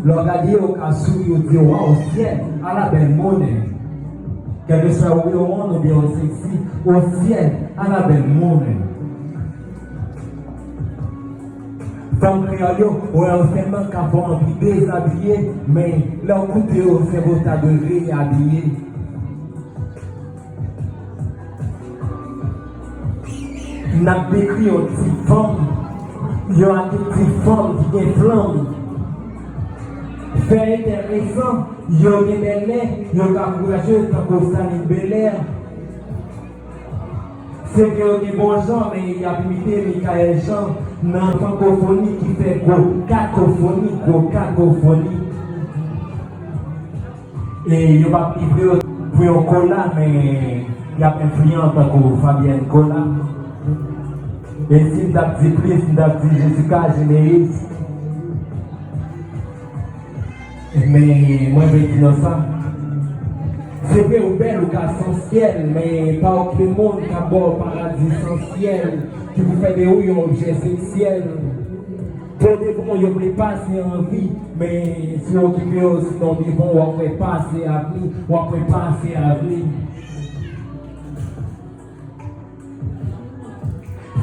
leur radio au cas où ils disent au ciel, à la belle monnaie. Quel que soit où le monde ou bien au sexy, au ciel, à la belle monnaie. Femme créole, ouais, on sait même qu'à fond déshabillé, mais là, on coûte c'est votre de réhabiller. N'a pas écrit aux petites femmes, il y a des petites femmes qui ont flamme. Fait intéressant, il y a des belles, il y a des courageux, tant que ça une belle air. C'est qu'il y a des bons gens, mais il y a imité Michael Jean dans la francophonie qui fait cacophonie. Et il n'y a pas livré pour un cola, mais il y a influent tant que Fabienne Cola. Et si vous avez dit plus, vous avez dit Jessica Généris. Mais moi, je vais dire ça. C'est vrai ou belle ou cas essentiel, mais pas aucun monde qui a beau paradis essentiel, qui vous fait des houilles en objet sexuel. Pour des bons, vous voulez passer en vie, mais si vous occupez aussi dans des bons, vous pouvez passer à vie, vous pouvez passer à vie.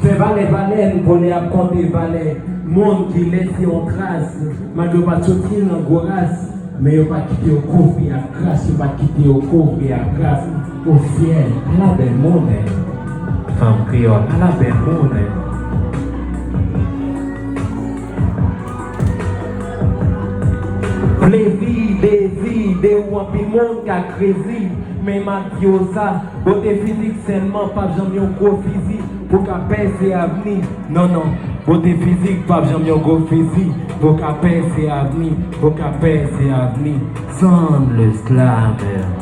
C'est valet, nous voulons apprendre des valets, monde qui laisse en trace, mais ne pas sortir dans Goras. Mais il ne va pas quitter au coffre et à grâce, il va quitter au coffre et à grâce, au ciel, à la belle monnaie. Femme créole, à la belle monnaie. Plaisir, désir, des monde qui a créé, mais ma ça, beauté physique seulement, pas jamais un gros physique, pour qu'à percer à venir. Non, beauté physique, pas jamais un gros physique, pour qu'à percer à venir, pour qu'à percer à venir. Semble slammer.